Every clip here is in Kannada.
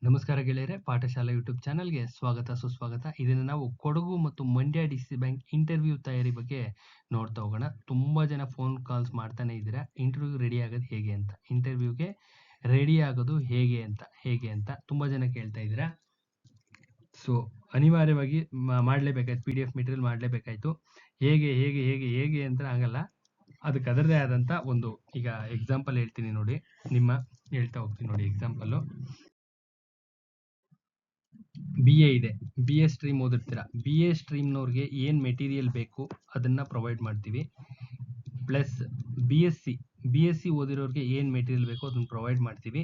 ನಮಸ್ಕಾರ ಗೆಳೆಯರೆ, ಪಾಠಶಾಲಾ ಯೂಟ್ಯೂಬ್ ಚಾನಲ್ಗೆ ಸ್ವಾಗತ ಸುಸ್ವಾಗತ. ಇದನ್ನು ನಾವು ಕೊಡಗು ಮತ್ತು ಮಂಡ್ಯ ಡಿಸಿ ಬ್ಯಾಂಕ್ ಇಂಟರ್ವ್ಯೂ ತಯಾರಿ ಬಗ್ಗೆ ನೋಡ್ತಾ ಹೋಗೋಣ. ತುಂಬಾ ಜನ ಫೋನ್ ಕಾಲ್ಸ್ ಮಾಡ್ತಾನೆ ಇದ್ದೀರಾ, ಇಂಟರ್ವ್ಯೂ ರೆಡಿ ಆಗೋದು ಹೇಗೆ ಅಂತ, ಇಂಟರ್ವ್ಯೂಗೆ ರೆಡಿ ಆಗೋದು ಹೇಗೆ ಅಂತ ತುಂಬಾ ಜನ ಕೇಳ್ತಾ ಇದ್ದೀರಾ. ಸೊ ಅನಿವಾರ್ಯವಾಗಿ ಮಾಡಲೇಬೇಕಾಯ್ತು, PDF ಮೆಟೀರಿಯಲ್ ಮಾಡಲೇಬೇಕಾಯ್ತು. ಹೇಗೆ ಅಂತ ಆಗಲ್ಲ, ಅದಕ್ಕೆ ಅದರದೇ ಆದಂತ ಒಂದು ಈಗ ಎಕ್ಸಾಂಪಲ್ ಹೇಳ್ತೀನಿ ನೋಡಿ, ಹೇಳ್ತಾ ಹೋಗ್ತೀನಿ ನೋಡಿ. ಎಕ್ಸಾಂಪಲ್ BA ಇದೆ, BA ಸ್ಟ್ರೀಮ್ ಓದಿರ್ತೀರಾ. BA ಸ್ಟ್ರೀಮ್ನವ್ರಿಗೆ ಏನು ಮೆಟೀರಿಯಲ್ ಬೇಕು ಅದನ್ನ ಪ್ರೊವೈಡ್ ಮಾಡ್ತೀವಿ. ಪ್ಲಸ್ BSc ಓದಿರೋರಿಗೆ ಏನು ಮೆಟೀರಿಯಲ್ ಬೇಕೋ ಅದನ್ನ ಪ್ರೊವೈಡ್ ಮಾಡ್ತೀವಿ.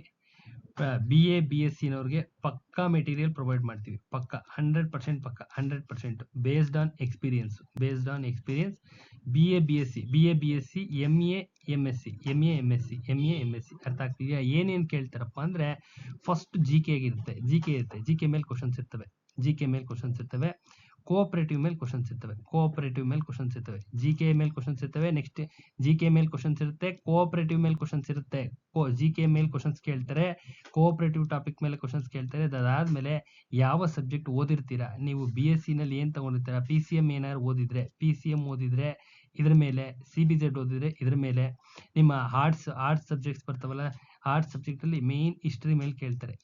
BA BScನವ್ರಿಗೆ ಪಕ್ಕಾ ಮೆಟೀರಿಯಲ್ ಪ್ರೊವೈಡ್ ಮಾಡ್ತೀವಿ, ಪಕ್ಕಾ 100% ಪಕ್ಕಾ 100% based on experience. BA BSc MA MSc ಅರ್ಥ ಆಗ್ತಿದೆಯಾ? ಏನೇನು ಕೇಳ್ತಾರಪ್ಪ ಅಂದ್ರೆ, ಫಸ್ಟ್ GK ಇರುತ್ತೆ, GK ಮೇಲೆ ಕ್ವಶನ್ಸ್ ಇರ್ತವೆ. ಕೋಆಪರೇಟಿವ್ ಮೇಲೆ ಕ್ವಶನ್ಸ್ ಇರ್ತವೆ. GK ಮೇಲೆ ಕ್ವಶನ್ಸ್ ಇರ್ತವೆ. ನೆಕ್ಸ್ಟ್ GK ಮೇಲೆ ಕ್ವಶನ್ಸ್ ಇರುತ್ತೆ, ಕೋಆಪರೇಟಿವ್ ಮೇಲೆ ಕ್ವಶನ್ಸ್ ಇರುತ್ತೆ. GK ಮೇಲೆ ಕ್ವಶನ್ಸ್ ಕೇಳ್ತಾರೆ, ಕೋಆಪರೇಟಿವ್ ಟಾಪಿಕ್ ಮೇಲೆ ಕ್ವಶನ್ಸ್ ಕೇಳ್ತಾರೆ. ಅದಾದ್ಮೇಲೆ ಯಾವ ಸಬ್ಜೆಕ್ಟ್ ಓದಿರ್ತೀರಾ ನೀವು, BSc ನಲ್ಲಿ ಏನ್ ತಗೊಂಡಿರ್ತೀರಾ, PCM ಏನಾದ್ರು ಓದಿದ್ರೆ ಇದ್ರ ಮೇಲೆ, CBZ ಓದಿದ್ರೆ ಇದ್ರ ಮೇಲೆ, ನಿಮ್ಮ ಆರ್ಟ್ಸ್ ಸಬ್ಜೆಕ್ಟ್ಸ್ ಬರ್ತಾವಲ್ಲ, ಆರ್ಟ್ಸ್ ಸಬ್ಜೆಕ್ಟ್ ಅಲ್ಲಿ ಮೇನ್ ಹಿಸ್ಟ್ರಿ ಮೇಲೆ ಕೇಳ್ತಾರೆ,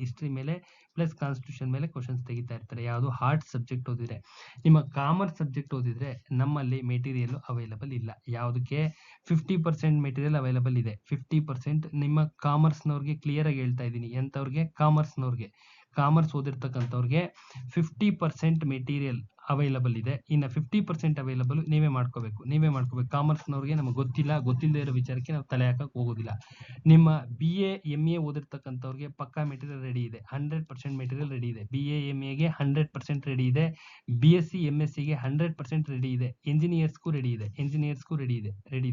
ಹಿಸ್ಟ್ರಿ ಮೇಲೆ ಪ್ಲಸ್ ಕಾನ್ಸ್ಟಿಟ್ಯೂಷನ್ ಮೇಲೆ ಕ್ವಶನ್ಸ್ ತೆಗಿತಾ ಇರ್ತಾರೆ. ಯಾವುದು ಆರ್ಟ್ಸ್ ಸಬ್ಜೆಕ್ಟ್ ಓದಿದ್ರೆ. ನಿಮ್ಮ ಕಾಮರ್ಸ್ ಸಬ್ಜೆಕ್ಟ್ ಓದಿದ್ರೆ ನಮ್ಮಲ್ಲಿ ಮೆಟೀರಿಯಲ್ ಅವೈಲಬಲ್ ಇಲ್ಲ. ಯಾವುದಕ್ಕೆ? 50% ಮೆಟೀರಿಯಲ್ ಅವೈಲಬಲ್ ಇದೆ. 50% ನಿಮ್ಮ ಕಾಮರ್ಸ್ನವ್ರಿಗೆ ಕ್ಲಿಯರ್ ಆಗಿ ಹೇಳ್ತಾ ಇದ್ದೀನಿ. ಎಂತವ್ರಿಗೆ? ಕಾಮರ್ಸ್ ಓದಿರ್ತಕ್ಕಂಥವ್ರಿಗೆ 50% ಮೆಟೀರಿಯಲ್ ಅವೈಲಬಲ್ ಇದೆ. ಇನ್ನು 50% ಅವೈಲಬಲ್ ನೀವೇ ಮಾಡ್ಕೋಬೇಕು. ಕಾಮರ್ಸ್ನವ್ರಿಗೆ ನಮಗೆ ಗೊತ್ತಿಲ್ಲದೆ ಇರೋ ವಿಚಾರಕ್ಕೆ ನಾವು ತಲೆ ಹಾಕಕ್ ಹೋಗೋದಿಲ್ಲ. ನಿಮ್ಮ BA MA ಓದಿರ್ತಕ್ಕಂಥವ್ರಿಗೆ ಪಕ್ಕಾ ಮೆಟೀರಿಯಲ್ ರೆಡಿ ಇದೆ, 100% ಮೆಟೀರಿಯಲ್ ರೆಡಿ ಇದೆ. BA MAಗೆ 100% ರೆಡಿ ಇದೆ. BSc MScಗೆ 100% ರೆಡಿ ಇದೆ. ಇಂಜಿನಿಯರ್ಸ್ಗೂ ರೆಡಿ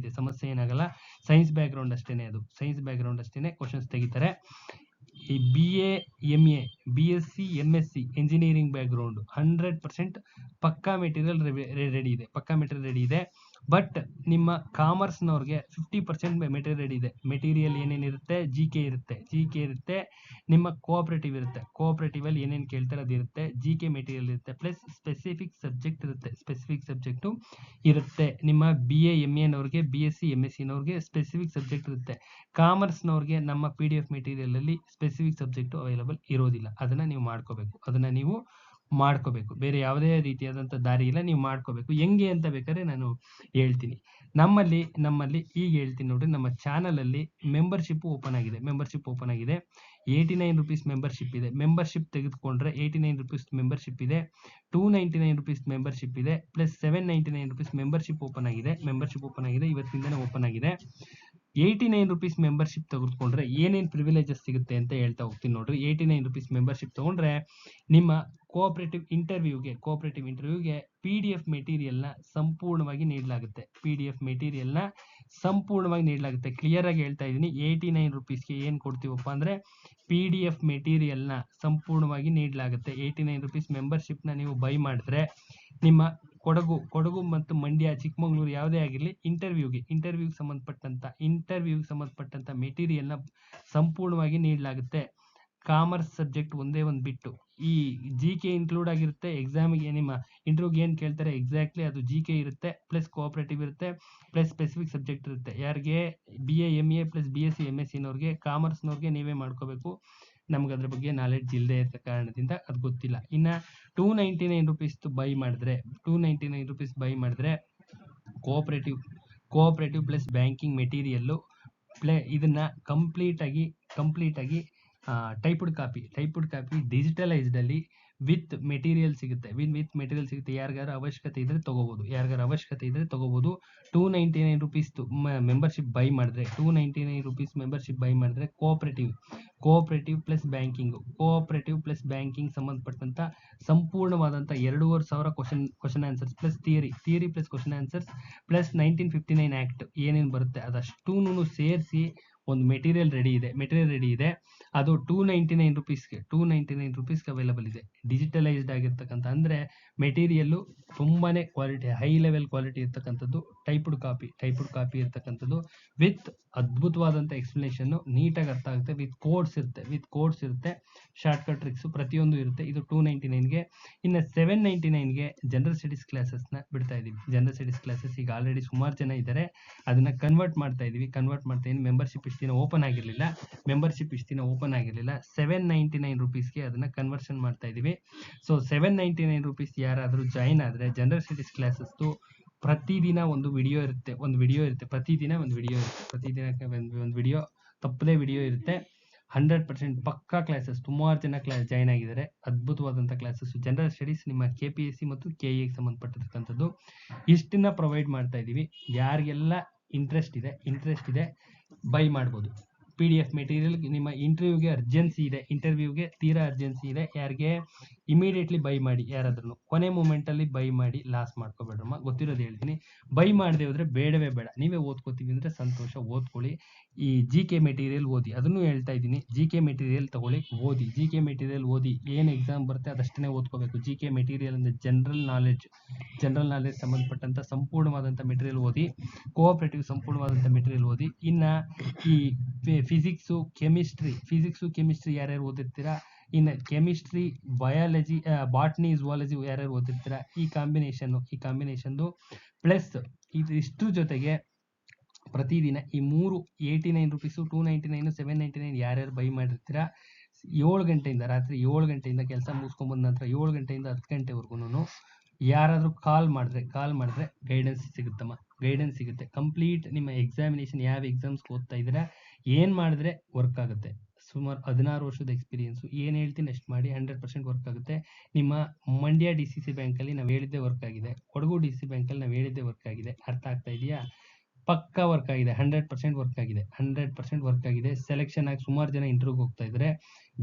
ಇದೆ. ಸಮಸ್ಯೆ ಏನಾಗಲ್ಲ. ಸೈನ್ಸ್ ಬ್ಯಾಕ್ ಗ್ರೌಂಡ್ ಅಷ್ಟೇನೆ ಕ್ವಶನ್ಸ್ ತೆಗಿತಾರೆ. ಈ BA MA BSc MSc engineering back ground 100% ಪಕ್ಕಾ ಮೆಟೀರಿಯಲ್ ರೆಡಿ ಇದೆ. ಬಟ್ ನಿಮ್ಮ ಕಾಮರ್ಸ್ನವ್ರಿಗೆ 50% ಮೆಟೀರಿಯಲ್ ರೆಡಿ ಇದೆ. ಮೆಟೀರಿಯಲ್ ಏನೇನಿರುತ್ತೆ? GK ಇರುತ್ತೆ, ನಿಮ್ಮ ಕೋಆಪರೇಟಿವ್ ಇರುತ್ತೆ. ಕೋಆಪರೇಟಿವ್ ಅಲ್ಲಿ ಏನೇನು ಕೇಳ್ತಾರೆ ಅದಿರುತ್ತೆ. GK ಮೆಟೀರಿಯಲ್ ಇರುತ್ತೆ, ಪ್ಲಸ್ ಸ್ಪೆಸಿಫಿಕ್ ಸಬ್ಜೆಕ್ಟ್ ಇರುತ್ತೆ. ನಿಮ್ಮ BA MA ನವ್ರಿಗೆ, BSc MSc ನವ್ರಿಗೆ specific subject ಇರುತ್ತೆ. ಕಾಮರ್ಸ್ನವ್ರಿಗೆ ನಮ್ಮ PDF ಮೆಟೀರಿಯಲ್ ಅಲ್ಲಿ ಸ್ಪೆಸಿಫಿಕ್ ಸಬ್ಜೆಕ್ಟ್ ಅವೈಲಬಲ್ ಇರೋದಿಲ್ಲ. ಅದನ್ನ ನೀವು ಮಾಡ್ಕೋಬೇಕು. ಬೇರೆ ಯಾವುದೇ ರೀತಿಯಾದಂಥ ದಾರಿ ಇಲ್ಲ, ನೀವು ಮಾಡ್ಕೋಬೇಕು. ಹೆಂಗೆ ಅಂತ ಬೇಕಾದ್ರೆ ನಾನು ಹೇಳ್ತೀನಿ. ನಮ್ಮಲ್ಲಿ ಈಗ ಹೇಳ್ತೀನಿ ನೋಡಿ. ನಮ್ಮ ಚಾನಲ್ ಅಲ್ಲಿ ಮೆಂಬರ್ಶಿಪ್ ಓಪನ್ ಆಗಿದೆ. 89 ರುಪೀಸ್ ಮೆಂಬರ್ಶಿಪ್ ಇದೆ. ಮೆಂಬರ್ಶಿಪ್ ತೆಗೆದುಕೊಂಡ್ರೆ 89 ರುಪೀಸ್ ಮೆಂಬರ್ಶಿಪ್ ಇದೆ, 299 ರುಪೀಸ್ ಮೆಂಬರ್ಶಿಪ್ ಇದೆ, ಪ್ಲಸ್ 799 ರುಪೀಸ್ ಮೆಂಬರ್ಶಿಪ್ ಓಪನ್ ಆಗಿದೆ. ಇವತ್ತಿಂದನೇ ಓಪನ್ ಆಗಿದೆ. 89 ರುಪೀಸ್ ಮೆಂಬರ್ಶಿಪ್ ತೆಗೆದುಕೊಂಡ್ರೆ ಏನೇನು ಪ್ರಿವಿಲೇಜಸ್ ಸಿಗುತ್ತೆ ಅಂತ ಹೇಳ್ತಾ ಹೋಗ್ತೀನಿ ನೋಡ್ರಿ. 89 ರುಪೀಸ್ ಮೆಂಬರ್ಶಿಪ್ ತಗೊಂಡ್ರೆ ನಿಮ್ಮ ಕೋಆಪರೇಟಿವ್ ಇಂಟರ್ವ್ಯೂಗೆ PDF ಮೆಟೀರಿಯಲ್ನ ಸಂಪೂರ್ಣವಾಗಿ ನೀಡಲಾಗುತ್ತೆ. ಕ್ಲಿಯರ್ ಆಗಿ ಹೇಳ್ತಾ ಇದ್ದೀನಿ. 89 ರುಪೀಸ್ಗೆ ಏನು ಕೊಡ್ತೀವಪ್ಪ ಅಂದ್ರೆ PDF ಮೆಟೀರಿಯಲ್ನ ಸಂಪೂರ್ಣವಾಗಿ ನೀಡಲಾಗುತ್ತೆ. 89 ರುಪೀಸ್ ಮೆಂಬರ್ಶಿಪ್ನ ನೀವು ಬೈ ಮಾಡಿದ್ರೆ ನಿಮ್ಮ ಕೊಡಗು ಮತ್ತು ಮಂಡ್ಯ, ಚಿಕ್ಕಮಗಳೂರು ಯಾವುದೇ ಆಗಿರಲಿ ಇಂಟರ್ವ್ಯೂಗೆ ಸಂಬಂಧಪಟ್ಟಂತ ಮೆಟೀರಿಯಲ್ನ ಸಂಪೂರ್ಣವಾಗಿ ನೀಡಲಾಗುತ್ತೆ. ಕಾಮರ್ಸ್ ಸಬ್ಜೆಕ್ಟ್ ಒಂದೇ ಒಂದು ಬಿಟ್ಟು ಈ GK ಇನ್ಕ್ಲೂಡ್ ಆಗಿರುತ್ತೆ. ಎಕ್ಸಾಮಿಗೆ ನಿಮ್ಮ ಇಂಟರ್ವ್ಯೂಗೆ ಏನು ಕೇಳ್ತಾರೆ ಎಕ್ಸಾಕ್ಟ್ಲಿ ಅದು GK ಇರುತ್ತೆ, ಪ್ಲಸ್ ಕೋಆಪರೇಟಿವ್ ಇರುತ್ತೆ, ಪ್ಲಸ್ ಸ್ಪೆಸಿಫಿಕ್ ಸಬ್ಜೆಕ್ಟ್ ಇರುತ್ತೆ. ಯಾರಿಗೆ? BA MA plus BSc MSc ನವ್ರಿಗೆ. ಕಾಮರ್ಸ್ನವ್ರಿಗೆ ನೀವೇ ಮಾಡ್ಕೋಬೇಕು. ನಮ್ಗೆ ಅದ್ರ ಬಗ್ಗೆ ನಾಲೆಡ್ಜ್ ಇಲ್ಲದೆ ಇರೋ ಕಾರಣದಿಂದ ಅದು ಗೊತ್ತಿಲ್ಲ. ಇನ್ನ 299 ರುಪೀಸ್ ಬೈ ಮಾಡಿದ್ರೆ ಕೋಆಪರೇಟಿವ್ ಪ್ಲಸ್ ಬ್ಯಾಂಕಿಂಗ್ ಮೆಟೀರಿಯಲ್ ಇದನ್ನ ಕಂಪ್ಲೀಟ್ ಆಗಿ ಟೈಪ್ಡ್ ಕಾಪಿ ಡಿಜಿಟಲೈಸ್ಡ್ ಅಲ್ಲಿ ವಿತ್ ಮೆಟೀರಿಯಲ್ ಸಿಗುತ್ತೆ. ಯಾರಿಗಾರ ಅವಶ್ಯಕತೆ ಇದ್ರೆ ತಗೋಬಹುದು. 299 ರುಪೀಸ್ ಮೆಂಬರ್ಶಿಪ್ ಬೈ ಮಾಡಿದ್ರೆ, ಕೋಆಪರೇಟಿವ್ ಪ್ಲಸ್ ಬ್ಯಾಂಕಿಂಗ್ ಸಂಬಂಧಪಟ್ಟಂತ ಸಂಪೂರ್ಣವಾದಂತ 2500 question answers plus theory plus question answers plus 1959 act ಏನೇನು ಬರುತ್ತೆ ಅದಷ್ಟೂನು ಸೇರಿಸಿ ಒಂದು ಮೆಟೀರಿಯಲ್ ರೆಡಿ ಇದೆ. ಅದು 299 ರುಪೀಸ್ಗೆ 299 ರುಪೀಸ್ಗೆ ಅವೈಲಬಲ್ ಇದೆ. ಡಿಜಿಟಲೈಸ್ಡ್ ಆಗಿರ್ತಕ್ಕಂಥ ಅಂದ್ರೆ ಮೆಟೀರಿಯಲ್ ತುಂಬಾನೇ ಕ್ವಾಲಿಟಿ, ಹೈ ಲೆವೆಲ್ ಕ್ವಾಲಿಟಿ ಇರ್ತಕ್ಕಂಥದ್ದು, ಟೈಪ್ಡ್ ಕಾಪಿ ಇರ್ತಕ್ಕಂಥದ್ದು ವಿತ್ ಅದ್ಭುತವಾದಂಥ ಎಕ್ಸ್ಪ್ಲನೇಷನ್, ನೀಟಾಗಿ ಅರ್ಥ ಆಗುತ್ತೆ. ವಿತ್ ಕೋಡ್ಸ್ ಇರುತ್ತೆ, ಶಾರ್ಟ್ ಕಟ್ ಟ್ರಿಕ್ಸ್ ಪ್ರತಿಯೊಂದು ಇರುತ್ತೆ. ಇದು 299ಗೆ. ಇನ್ನು 799ಗೆ ಜನರಲ್ ಸ್ಟಡೀಸ್ ಕ್ಲಾಸಸ್ನ ಬಿಡ್ತಾ ಇದೀವಿ. ಜನರಲ್ ಸ್ಟಡೀಸ್ ಕ್ಲಾಸಸ್ ಈಗ ಆಲ್ರೆಡಿ ಸುಮಾರು ಜನ ಇದ್ದಾರೆ, ಅದನ್ನ ಕನ್ವರ್ಟ್ ಮಾಡ್ತಾ ಇದೀವಿ. ಮೆಂಬರ್ಶಿಪ್ ಇಷ್ಟು ದಿನ ಓಪನ್ ಆಗಿರಲಿಲ್ಲ. 799 ರುಪೀಸ್ಗೆ ಅದನ್ನ ಕನ್ವರ್ಷನ್ ಮಾಡ್ತಾ ಇದೀವಿ. ಸೊ 799 ರುಪೀಸ್ ಯಾರಾದರೂ ಜಾಯಿನ್ ಆದ್ರೆ ಜನರಲ್ ಸ್ಟಡೀಸ್ ಕ್ಲಾಸಸ್ ಪ್ರತಿದಿನ ಒಂದು ವಿಡಿಯೋ ಇರುತ್ತೆ. ಪ್ರತಿದಿನ ಒಂದು ವಿಡಿಯೋ ತಪ್ಪದೇ ವಿಡಿಯೋ ಇರುತ್ತೆ. 100% ಪಕ್ಕಾ ಕ್ಲಾಸಸ್. ಸುಮಾರು ಜನ ಜಾಯಿನ್ ಆಗಿದ್ದಾರೆ. ಅದ್ಭುತವಾದಂಥ ಕ್ಲಾಸಸ್. ಜನರಲ್ ಸ್ಟಡೀಸ್ ನಿಮ್ಮ KPSC ಮತ್ತು KE ಗೆ ಸಂಬಂಧಪಟ್ಟಿರ್ತಕ್ಕಂಥದ್ದು ಇಷ್ಟನ್ನ ಪ್ರೊವೈಡ್ ಮಾಡ್ತಾ ಇದೀವಿ. ಯಾರಿಗೆಲ್ಲ ಇಂಟ್ರೆಸ್ಟ್ ಇದೆ ಬೈ ಮಾಡ್ಬೋದು. PDF ಮೆಟೀರಿಯಲ್ ನಿಮ್ಮ ಇಂಟರ್ವ್ಯೂಗೆ ತೀರಾ ಅರ್ಜೆನ್ಸಿ ಇದೆ. ಯಾರಿಗೆ ಇಮಿಡಿಯೇಟ್ಲಿ ಬೈ ಮಾಡಿ. ಯಾರಾದ್ರೂ ಕೊನೆ ಮೂಮೆಂಟ್ ಅಲ್ಲಿ ಬೈ ಮಾಡಿ ಲಾಸ್ ಮಾಡ್ಕೋಬೇಡ್ರಮ್ಮ. ಗೊತ್ತಿರೋದು ಹೇಳ್ತೀನಿ. ಬೈ ಮಾಡದೆ ಹೋದ್ರೆ ಬೇಡವೇ ಬೇಡ. ನೀವೇ ಓದ್ಕೋತೀವಿ ಅಂದ್ರೆ ಸಂತೋಷ, ಓದ್ಕೊಳ್ಳಿ. ಈ GK ಮೆಟೀರಿಯಲ್ ಓದಿ, ಅದನ್ನು ಹೇಳ್ತಾ ಇದ್ದೀನಿ. GK ಮೆಟೀರಿಯಲ್ ತಗೊಳ್ಳಿ, ಓದಿ. GK ಮೆಟೀರಿಯಲ್ ಓದಿ. ಏನು ಎಕ್ಸಾಮ್ ಬರುತ್ತೆ ಅದಷ್ಟೇ ಓದ್ಕೋಬೇಕು. GK ಮೆಟೀರಿಯಲ್ ಅಂದ್ರೆ ಜನರಲ್ ನಾಲೆಡ್ಜ್ ಸಂಬಂಧಪಟ್ಟಂತ ಸಂಪೂರ್ಣವಾದಂಥ ಮೆಟೀರಿಯಲ್ ಓದಿ. ಕೋಆಪರೇಟಿವ್ ಸಂಪೂರ್ಣವಾದಂಥ ಮೆಟೀರಿಯಲ್ ಓದಿ. ಇನ್ನ ಈ ಫಿಸಿಕ್ಸು ಕೆಮಿಸ್ಟ್ರಿ ಯಾರ್ಯಾರು ಓದಿರ್ತೀರಾ, ಇನ್ನು ಕೆಮಿಸ್ಟ್ರಿ, ಬಯಾಲಜಿ, ಬಾಟ್ನಿ, ಝುವಾಲಜಿ ಯಾರ್ಯಾರು ಓದಿರ್ತೀರಾ, ಈ ಕಾಂಬಿನೇಷನ್ ಪ್ಲಸ್ ಇದ್ರ ಜೊತೆಗೆ ಪ್ರತಿದಿನ ಈ 89 ರುಪೀಸು, 299, 799 ಯಾರ್ಯಾರು ಬೈ ಮಾಡಿರ್ತೀರಾ, 7 ಗಂಟೆಯಿಂದ ರಾತ್ರಿ 7 ಗಂಟೆಯಿಂದ ಕೆಲಸ ಮುಗಿಸ್ಕೊಂಡ್ಬಂದ ನಂತರ 7 ಗಂಟೆಯಿಂದ 10 ಗಂಟೆವರೆಗೂ ಯಾರಾದರೂ ಕಾಲ್ ಮಾಡಿದ್ರೆ ಗೈಡೆನ್ಸ್ ಸಿಗುತ್ತೆ. ಕಂಪ್ಲೀಟ್ ನಿಮ್ಮ ಎಕ್ಸಾಮಿನೇಷನ್, ಯಾವ ಎಕ್ಸಾಮ್ಸ್ ಓದ್ತಾ ಇದ್ದೀರಾ, ಏನ್ ಮಾಡಿದ್ರೆ ವರ್ಕ್ ಆಗುತ್ತೆ. ಸುಮಾರು 16 ವರ್ಷದ ಎಕ್ಸ್ಪೀರಿಯನ್ಸು. ಏನು ಹೇಳ್ತೀನಿ ಅಷ್ಟು ಮಾಡಿ. 100% ವರ್ಕ್ ಆಗುತ್ತೆ. ನಿಮ್ಮ ಮಂಡ್ಯ DCC ಬ್ಯಾಂಕಲ್ಲಿ ನಾವು ಹೇಳಿದ್ದೇ ವರ್ಕ್ ಆಗಿದೆ. ಕೊಡಗು DCC ಬ್ಯಾಂಕಲ್ಲಿ ನಾವು ಹೇಳಿದ್ದೇ ವರ್ಕ್ ಆಗಿದೆ. ಅರ್ಥ ಆಗ್ತಾ ಇದೆಯಾ? ಪಕ್ಕಾ ವರ್ಕ್ ಆಗಿದೆ. 100% ವರ್ಕ್ ಆಗಿದೆ. ಸೆಲೆಕ್ಷನ್ ಆಗಿ ಸುಮಾರು ಜನ ಇಂಟರ್ವ್ಯೂಗೆ ಹೋಗ್ತಾ ಇದ್ದಾರೆ.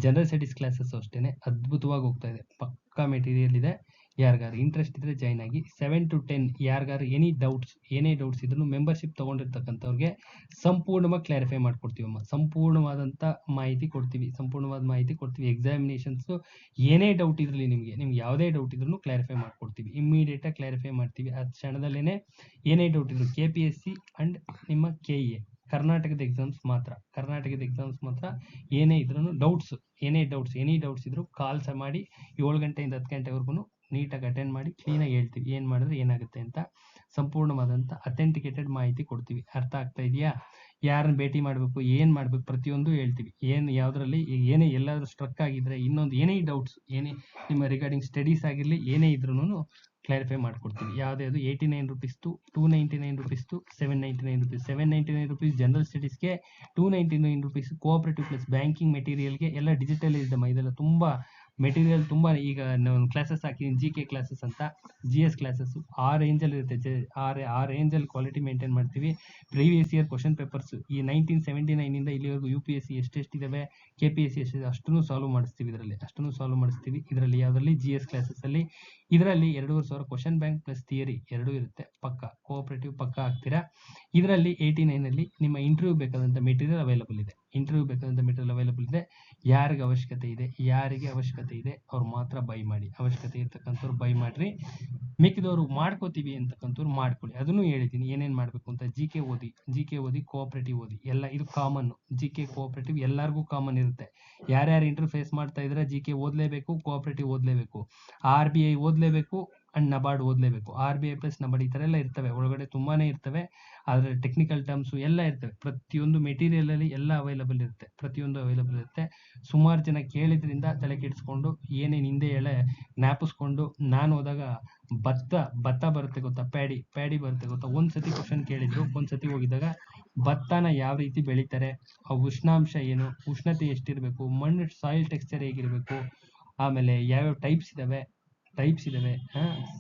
ಜನರಲ್ ಸ್ಟಡೀಸ್ ಕ್ಲಾಸಸ್ ಅಷ್ಟೇನೆ ಅದ್ಭುತವಾಗಿ ಹೋಗ್ತಾ ಇದೆ. ಪಕ್ಕಾ ಮೆಟೀರಿಯಲ್ ಇದೆ. ಯಾರಿಗಾರು ಇಂಟ್ರೆಸ್ಟ್ ಇದ್ರೆ ಜಾಯ್ನ್ ಆಗಿ. 7 to 10 ಯಾರಿಗಾರು ಏನೇ ಡೌಟ್ಸ್ ಇದ್ರೂ ಮೆಂಬರ್ಶಿಪ್ ತಗೊಂಡಿರ್ತಕ್ಕಂಥವ್ರಿಗೆ ಸಂಪೂರ್ಣವಾಗಿ ಕ್ಲಾರಿಫೈ ಮಾಡ್ಕೊಡ್ತೀವಮ್ಮ. ಸಂಪೂರ್ಣವಾದ ಮಾಹಿತಿ ಕೊಡ್ತೀವಿ. ಎಕ್ಸಾಮಿನೇಷನ್ಸ್ ಏನೇ ಡೌಟ್ ಇರಲಿ, ನಿಮ್ಗೆ ಯಾವುದೇ ಡೌಟ್ ಇದ್ರೂ ಕ್ಲಾರಿಫೈ ಮಾಡ್ಕೊಡ್ತೀವಿ. ಇಮಿಡಿಯೇಟ್ ಆಗಿ ಕ್ಲಾರಿಫೈ ಮಾಡ್ತೀವಿ. ಆ ಕ್ಷಣದಲ್ಲೇನೆ ಏನೇ ಡೌಟ್ ಇದ್ರು KPSC ಅಂಡ್ ನಿಮ್ಮ KE ಕರ್ನಾಟಕದ ಎಕ್ಸಾಮ್ಸ್ ಮಾತ್ರ ಏನೇ ಇದ್ರೂ ಎನಿ ಡೌಟ್ಸ್ ಇದ್ರು ಕಾಲ್ಸ್ ಮಾಡಿ 7 ಗಂಟೆಯಿಂದ 10 ಗಂಟೆವರೆಗೂ ನೀಟಾಗಿ ಅಟೆಂಡ್ ಮಾಡಿ ಕ್ಲೀನಾಗಿ ಹೇಳ್ತೀವಿ. ಏನು ಮಾಡಿದ್ರೆ ಏನಾಗುತ್ತೆ ಅಂತ ಸಂಪೂರ್ಣವಾದಂಥ ಅಥೆಂಟಿಕೇಟೆಡ್ ಮಾಹಿತಿ ಕೊಡ್ತೀವಿ. ಅರ್ಥ ಆಗ್ತಾ ಇದೆಯಾ? ಯಾರನ್ನ ಭೇಟಿ ಮಾಡಬೇಕು, ಏನು ಮಾಡಬೇಕು, ಪ್ರತಿಯೊಂದು ಹೇಳ್ತೀವಿ. ಯಾವುದರಲ್ಲಿ ಏನೇ ಎಲ್ಲಾದ್ರೂ ಸ್ಟ್ರಕ್ ಆಗಿದ್ರೆ, ಇನ್ನೊಂದು ಏನೇ ಡೌಟ್ಸ್, ನಿಮ್ಮ ರಿಗಾರ್ಡಿಂಗ್ ಸ್ಟಡೀಸ್ ಆಗಿರಲಿ, ಏನೇ ಇದ್ರೂ ಕ್ಲಾರಿಫೈ ಮಾಡ್ಕೊಡ್ತೀವಿ. ಯಾವುದೇ 89 ರುಪೀಸ್, 299 ರುಪೀಸ್, 799 ರುಪೀಸ್ ಜನರಲ್ ಸ್ಟಡೀಸ್ಗೆ, 299 ರುಪೀಸ್ ಕೋಆಪರೇಟಿವ್ ಪ್ಲಸ್ ಬ್ಯಾಂಕಿಂಗ್ ಮೆಟೀರಿಯಲ್ಗೆ. ಎಲ್ಲ ಡಿಜಿಟಲೈಸ್ಡ್ ಇದೆಲ್ಲ. ತುಂಬಾ ಮೆಟೀರಿಯಲ್ ತುಂಬಾ. ಈಗ ನಾನು ಕ್ಲಾಸಸ್ ಹಾಕಿದ್ದೀನಿ, GK ಕ್ಲಾಸಸ್ ಅಂತ, GS ಕ್ಲಾಸಸ್ ಆ ರೇಂಜಲ್ಲಿ ಇರುತ್ತೆ. ಆ ರೇಂಜಲ್ಲಿ ಕ್ವಾಲಿಟಿ ಮೇಂಟೈನ್ ಮಾಡ್ತೀವಿ. ಪ್ರೀವಿಯಸ್ ಇಯರ್ ಕ್ವಶನ್ ಪೇಪರ್ಸ್ ಈ 1979 ಇಂದ ಇಲ್ಲಿವರೆಗೂ UPSC ಎಷ್ಟೆಷ್ಟಿದಾವೆ, KPSC ಎಷ್ಟಿದೆ ಅಷ್ಟನ್ನು ಸಾಲ್ವ್ ಮಾಡಿಸ್ತೀವಿ. ಇದರಲ್ಲಿ ಯಾವುದರಲ್ಲಿ GS ಕ್ಲಾಸಸ್ ಅಲ್ಲಿ ಇದರಲ್ಲಿ 2,500 ಕ್ವಶನ್ ಬ್ಯಾಂಕ್ ಪ್ಲಸ್ ಥಿಯರಿ ಎರಡೂ ಇರುತ್ತೆ. ಪಕ್ಕಾ ಕೋಆಪರೇಟಿವ್ ಪಕ್ಕಾ ಆಗ್ತೀರಾ. ಇದರಲ್ಲಿ 89 ಅಲ್ಲಿ ನಿಮ್ಮ ಇಂಟರ್ವ್ಯೂ ಬೇಕಾದಂಥ ಮೆಟೀರಿಯಲ್ ಅವೈಲಬಲ್ ಇದೆ. ಯಾರಿಗೆ ಅವಶ್ಯಕತೆ ಇದೆ ಅವ್ರು ಮಾತ್ರ ಬೈ ಮಾಡಿ. ಅವಶ್ಯಕತೆ ಇರ್ತಕ್ಕಂಥವ್ರು ಬೈ ಮಾಡ್ರಿ. ಮಿಕ್ಕಿದವರು ಮಾಡ್ಕೋತೀವಿ ಅಂತಕ್ಕಂಥವ್ರು ಮಾಡ್ಕೊಳ್ಳಿ. ಅದನ್ನು ಹೇಳಿದ್ದೀನಿ ಏನೇನು ಮಾಡಬೇಕು ಅಂತ. GK ಓದಿ, ಕೋಆಪರೇಟಿವ್ ಓದಿ. ಎಲ್ಲ ಇದು ಕಾಮನ್. GK ಕೋಆಪರೇಟಿವ್ ಎಲ್ಲರಿಗೂ ಕಾಮನ್ ಇರುತ್ತೆ. ಯಾರ್ಯಾರು ಇಂಟರ್ಫೇಸ್ ಮಾಡ್ತಾ ಇದ್ರೆ GK ಓದಲೇಬೇಕು, ಕೋಆಪರೇಟಿವ್ ಓದಲೇಬೇಕು, RBI ಓದಲೇಬೇಕು ಅಂಡ್ ನಬಾರ್ಡ್ ಓದಲೇಬೇಕು. RBI ಪ್ಲಸ್ ನಬಾರ್ಡ್ ಈ ಥರ ಎಲ್ಲ ಇರ್ತವೆ. ಒಳಗಡೆ ತುಂಬಾನೇ ಇರ್ತವೆ. ಆದರೆ ಟೆಕ್ನಿಕಲ್ ಟರ್ಮ್ಸು ಎಲ್ಲ ಇರ್ತವೆ. ಪ್ರತಿಯೊಂದು ಮೆಟೀರಿಯಲ್ ಅಲ್ಲಿ ಎಲ್ಲ ಅವೈಲಬಲ್ ಇರುತ್ತೆ. ಸುಮಾರು ಜನ ಕೇಳಿದ್ರಿಂದ ತಲೆ ಕೆಡಿಸ್ಕೊಂಡು ಏನೇನು ಹಿಂದೆ ಜ್ಞಾಪಿಸ್ಕೊಂಡು, ನಾನು ಹೋದಾಗ ಭತ್ತ ಬರುತ್ತೆ ಗೊತ್ತಾ, ಪ್ಯಾಡಿ ಬರುತ್ತೆ ಗೊತ್ತಾ. ಒಂದ್ಸತಿ ಕ್ವಶನ್ ಕೇಳಿದ್ರು, ಒಂದ್ಸತಿ ಹೋಗಿದಾಗ ಭತ್ತನ ಯಾವ ರೀತಿ ಬೆಳಿತಾರೆ, ಆ ಉಷ್ಣಾಂಶ ಏನು, ಉಷ್ಣತೆ ಎಷ್ಟಿರಬೇಕು, ಮಣ್ಣು ಸಾಯಿಲ್ ಟೆಕ್ಸ್ಚರ್ ಹೇಗಿರಬೇಕು, ಆಮೇಲೆ ಯಾವ್ಯಾವ ಟೈಪ್ಸ್ ಇದಾವೆ,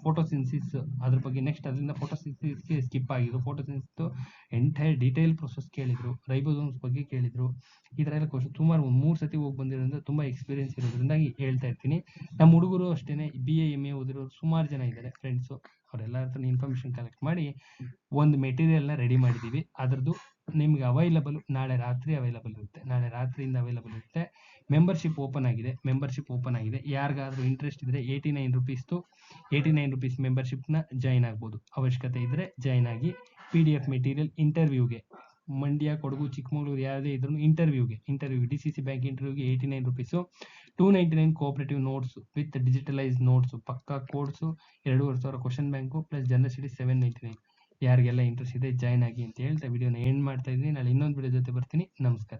ಫೋಟೋಸಿಂಥಸಿಸ್ ಅದ್ರ ಬಗ್ಗೆ. ನೆಕ್ಸ್ಟ್ ಅದರಿಂದ ಫೋಟೋಸಿಂಥಸಿಸ್ಗೆ ಸ್ಕಿಪ್ ಆಗಿದ್ರು. ಫೋಟೋಸಿಂಥಸಿಸ್ ಎಂಟೈರ್ ಡೀಟೇಲ್ ಪ್ರೊಸೆಸ್ ಕೇಳಿದ್ರು. ರೈಬೋಸೋಮ್ಸ್ ಬಗ್ಗೆ ಕೇಳಿದ್ರು. ಈ ಥರ ಎಲ್ಲ ಕ್ವಶನ್ ಸುಮಾರು 3 ಸತಿ ಹೋಗಿ ಬಂದಿರೋದ್ರಿಂದ ತುಂಬ ಎಕ್ಸ್ಪೀರಿಯನ್ಸ್ ಇರೋದ್ರಿಂದಾಗಿ ಹೇಳ್ತಾ ಇರ್ತೀನಿ. ನಮ್ಮ ಹುಡುಗರು ಅಷ್ಟೇನೆ BA MA ಓದಿರೋರು ಸುಮಾರು ಜನ ಇದ್ದಾರೆ ಫ್ರೆಂಡ್ಸು. ಅವರೆಲ್ಲ ಇನ್ಫಾರ್ಮೇಶನ್ ಕಲೆಕ್ಟ್ ಮಾಡಿ ಒಂದು ಮೆಟೀರಿಯಲ್ನ ರೆಡಿ ಮಾಡಿದ್ದೀವಿ. ಅದರದ್ದು ನಿಮ್ಗೆ ಅವೈಲಬಲ್ ನಾಳೆ ರಾತ್ರಿ ಅವೈಲಬಲ್ ಇರುತ್ತೆ. ನಾಳೆ ರಾತ್ರಿಯಿಂದ ಅವೈಲಬಲ್ ಇರುತ್ತೆ. ಮೆಂಬರ್ಶಿಪ್ ಓಪನ್ ಆಗಿದೆ. ಯಾರಿಗಾದ್ರೂ ಇಂಟ್ರೆಸ್ಟ್ ಇದ್ರೆ 89 ರುಪೀಸ್ದು 89 ರುಪೀಸ್ ಮೆಂಬರ್ಶಿಪ್ನ ಜಾಯಿನ್ ಆಗ್ಬೋದು. ಅವಶ್ಯಕತೆ ಇದ್ರೆ ಜಾಯಿನ್ ಆಗಿ. PDF ಮೆಟೀರಿಯಲ್ ಇಂಟರ್ವ್ಯೂಗೆ ಮಂಡ್ಯ, ಕೊಡಗು, ಚಿಕ್ಕಮಗಳೂರು ಯಾವುದೇ ಇದ್ರು ಇಂಟರ್ವ್ಯೂಗೆ DCC ಬ್ಯಾಂಕ್ ಇಂಟರ್ವ್ಯೂಗೆ 89 rupees. 299 cooperative notes with digitalise notes, ಪಕ್ಕಾ codes, 2500 question bank plus general study 799. ಯಾರಿಗೆಲ್ಲ ಇಂಟ್ರೆಸ್ಟ್ ಇದೆ ಜಾಯಿನ್ ಆಗಿ ಅಂತ ಹೇಳ್ತಾ ವಿಡಿಯೋನ ಎಂಡ್ ಮಾಡ್ತಾ ಇದ್ದೀನಿ. ನಾಳೆ ಇನ್ನೊಂದು ವಿಡಿಯೋ ಜೊತೆ ಬರ್ತೀನಿ. ನಮಸ್ಕಾರ.